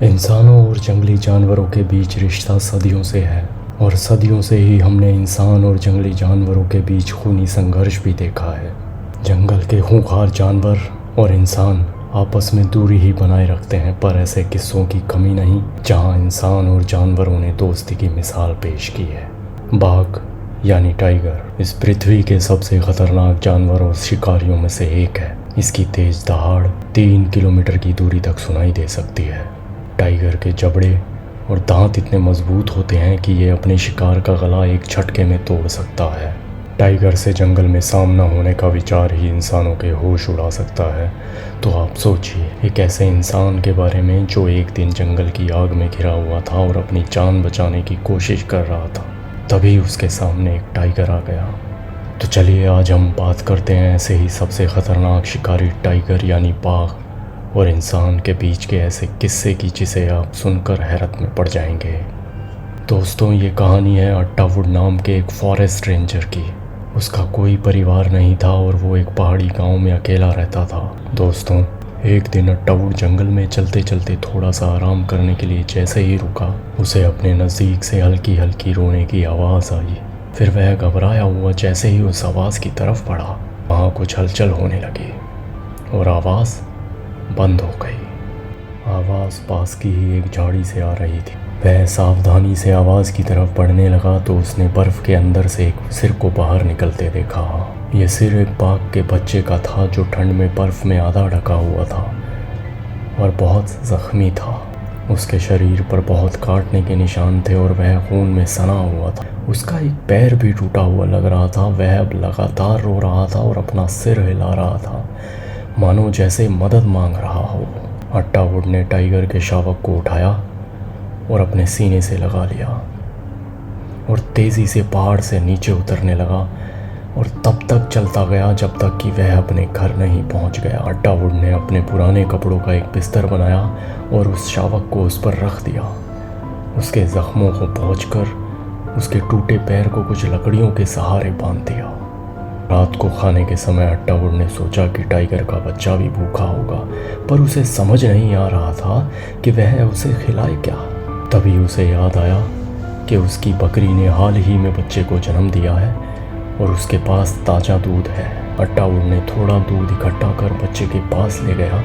इंसानों और जंगली जानवरों के बीच रिश्ता सदियों से है और सदियों से ही हमने इंसान और जंगली जानवरों के बीच खूनी संघर्ष भी देखा है। जंगल के खूंखार जानवर और इंसान आपस में दूरी ही बनाए रखते हैं, पर ऐसे किस्सों की कमी नहीं जहां इंसान और जानवरों ने दोस्ती की मिसाल पेश की है। बाघ यानी टाइगर इस पृथ्वी के सबसे खतरनाक जानवरों और शिकारियों में से एक है। इसकी तेज दहाड़ 3 किलोमीटर की दूरी तक सुनाई दे सकती है। टाइगर के जबड़े और दांत इतने मजबूत होते हैं कि ये अपने शिकार का गला एक झटके में तोड़ सकता है। टाइगर से जंगल में सामना होने का विचार ही इंसानों के होश उड़ा सकता है। तो आप सोचिए एक ऐसे इंसान के बारे में जो एक दिन जंगल की आग में घिरा हुआ था और अपनी जान बचाने की कोशिश कर रहा था। तभी उसके सामने एक टाइगर आ गया। तो चलिए आज हम बात करते हैं ऐसे ही सबसे ख़तरनाक शिकारी टाइगर यानी बाघ और इंसान के बीच के ऐसे किस्से की जिसे आप सुनकर हैरत में पड़ जाएंगे। दोस्तों, ये कहानी है अट्टावुड नाम के एक फॉरेस्ट रेंजर की। उसका कोई परिवार नहीं था और वो एक पहाड़ी गांव में अकेला रहता था। दोस्तों, एक दिन अट्टावुड जंगल में चलते चलते थोड़ा सा आराम करने के लिए जैसे ही रुका, उसे अपने नज़दीक से हल्की हल्की रोने की आवाज़ आई। फिर वह घबराया हुआ जैसे ही उस आवाज़ की तरफ बढ़ा, वहाँ कुछ हलचल होने लगी और आवाज़ बंद हो गई। आवाज़ पास की ही एक झाड़ी से आ रही थी। वह सावधानी से आवाज़ की तरफ बढ़ने लगा तो उसने बर्फ़ के अंदर से एक सिर को बाहर निकलते देखा। यह सिर एक बाघ के बच्चे का था जो ठंड में बर्फ़ में आधा ढका हुआ था और बहुत ज़ख्मी था। उसके शरीर पर बहुत काटने के निशान थे और वह खून में सना हुआ था। उसका एक पैर भी टूटा हुआ लग रहा था। वह अब लगातार रो रहा था और अपना सिर हिला रहा था, मानो जैसे मदद मांग रहा हो। अट्टावुड ने टाइगर के शावक को उठाया और अपने सीने से लगा लिया और तेज़ी से पहाड़ से नीचे उतरने लगा और तब तक चलता गया जब तक कि वह अपने घर नहीं पहुंच गया। अट्टावुड ने अपने पुराने कपड़ों का एक बिस्तर बनाया और उस शावक को उस पर रख दिया। उसके ज़ख्मों को पोंछकर उसके टूटे पैर को कुछ लकड़ियों के सहारे बांध दिया। रात को खाने के समय अट्टावुड ने सोचा कि टाइगर का बच्चा भी भूखा होगा, पर उसे समझ नहीं आ रहा था कि वह उसे खिलाए क्या। तभी उसे याद आया कि उसकी बकरी ने हाल ही में बच्चे को जन्म दिया है और उसके पास ताज़ा दूध है। अट्टावुड ने थोड़ा दूध इकट्ठा कर बच्चे के पास ले गया,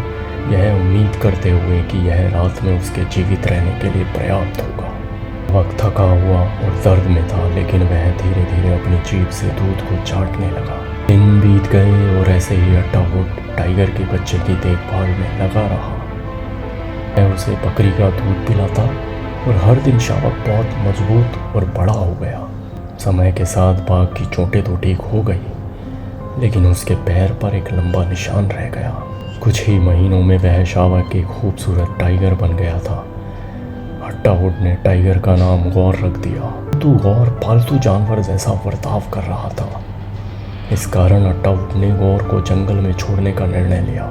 यह उम्मीद करते हुए कि यह रात में उसके जीवित रहने के लिए पर्याप्त होगा। वक्त थका हुआ और दर्द में था, लेकिन वह धीरे धीरे अपनी जीभ से दूध को चाटने लगा। दिन बीत गए और ऐसे ही अट्टावुड टाइगर के बच्चे की देखभाल में लगा रहा। वह उसे बकरी का दूध पिलाता और हर दिन शावक बहुत मजबूत और बड़ा हो गया। समय के साथ बाघ की चोटें तो ठीक हो गई, लेकिन उसके पैर पर एक लंबा निशान रह गया। कुछ ही महीनों में वह शावक एक खूबसूरत टाइगर बन गया था। अट्टावुड ने टाइगर का नाम गौर रख दिया। तो गौर पालतू जानवर जैसा बर्ताव कर रहा था। इस कारण अट्टावुड ने गौर को जंगल में छोड़ने का निर्णय लिया।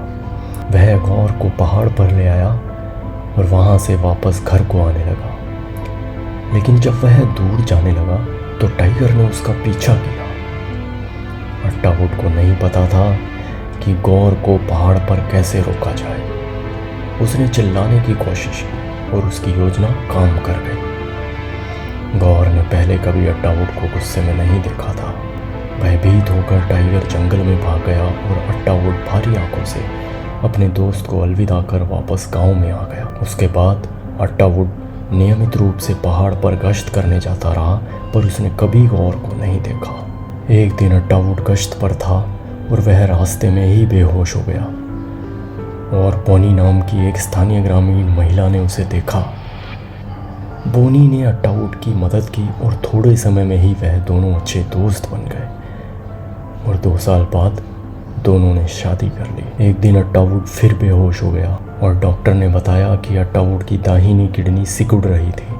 वह गौर को पहाड़ पर ले आया और वहां से वापस घर को आने लगा। लेकिन जब वह दूर जाने लगा तो टाइगर ने उसका पीछा किया। अट्टावुड को नहीं पता था कि गौर को पहाड़ पर कैसे रोका जाए। उसने चिल्लाने की कोशिश की और उसकी योजना काम कर गई। गौर ने पहले कभी अट्टावुड को गुस्से में नहीं देखा था। भयभीत होकर टाइगर जंगल में भाग गया और अट्टावुड भारी आंखों से अपने दोस्त को अलविदा कर वापस गांव में आ गया। उसके बाद अट्टावुड नियमित रूप से पहाड़ पर गश्त करने जाता रहा, पर उसने कभी गौर को नहीं देखा। एक दिन अट्टावुड गश्त पर था और वह रास्ते में ही बेहोश हो गया और बोनी नाम की एक स्थानीय ग्रामीण महिला ने उसे देखा। बोनी ने अट्टावुड की मदद की और थोड़े समय में ही वह दोनों अच्छे दोस्त बन गए और 2 साल बाद दोनों ने शादी कर ली। एक दिन अट्टावुड फिर बेहोश हो गया और डॉक्टर ने बताया कि अट्टावुड की दाहिनी किडनी सिकुड़ रही थी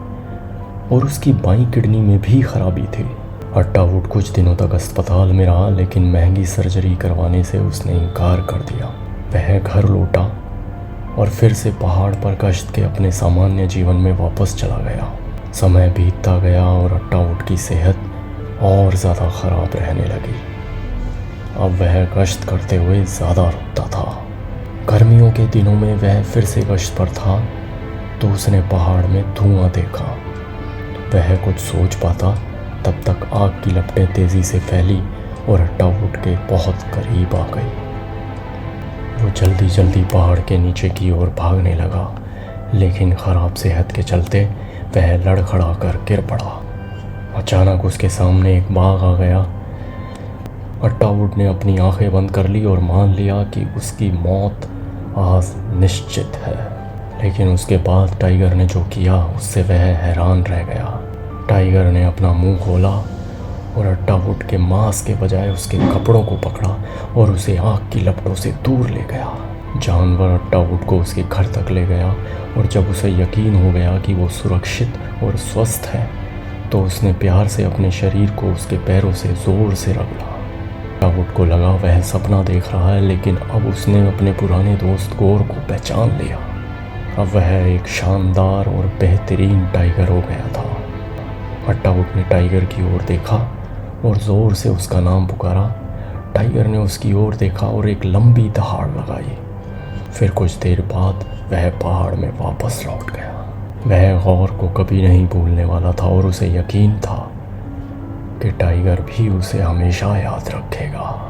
और उसकी बाईं किडनी में भी खराबी थी। अट्टावुड कुछ दिनों तक अस्पताल में रहा, लेकिन महंगी सर्जरी करवाने से उसने इनकार कर दिया। वह घर लौटा और फिर से पहाड़ पर गश्त के अपने सामान्य जीवन में वापस चला गया। समय बीतता गया और अट्टावुड की सेहत और ज़्यादा ख़राब रहने लगी। अब वह गश्त करते हुए ज़्यादा रुकता था। गर्मियों के दिनों में वह फिर से गश्त पर था तो उसने पहाड़ में धुआं देखा। वह कुछ सोच पाता तब तक आग की लपटें तेज़ी से फैली और अट्टा उठ के बहुत करीब आ गई। वो जल्दी जल्दी पहाड़ के नीचे की ओर भागने लगा, लेकिन ख़राब सेहत के चलते वह लड़खड़ा कर गिर पड़ा। अचानक उसके सामने एक बाघ आ गया। अट्टाउड ने अपनी आंखें बंद कर ली और मान लिया कि उसकी मौत आज निश्चित है। लेकिन उसके बाद टाइगर ने जो किया उससे वह हैरान रह गया। टाइगर ने अपना मुंह खोला और अट्टाउड के मांस के बजाय उसके कपड़ों को पकड़ा और उसे आग की लपटों से दूर ले गया। जानवर अट्टाउड को उसके घर तक ले गया और जब उसे यकीन हो गया कि वो सुरक्षित और स्वस्थ है तो उसने प्यार से अपने शरीर को उसके पैरों से ज़ोर से रगड़ा। अट्टाउड को लगा वह सपना देख रहा है, लेकिन अब उसने अपने पुराने दोस्त गोर को पहचान लिया। अब वह एक शानदार और बेहतरीन टाइगर हो गया था। अट्टाउड ने टाइगर की ओर देखा और ज़ोर से उसका नाम पुकारा। टाइगर ने उसकी ओर देखा और एक लंबी दहाड़ लगाई। फिर कुछ देर बाद वह पहाड़ में वापस लौट गया। वह गौर को कभी नहीं भूलने वाला था और उसे यकीन था कि टाइगर भी उसे हमेशा याद रखेगा।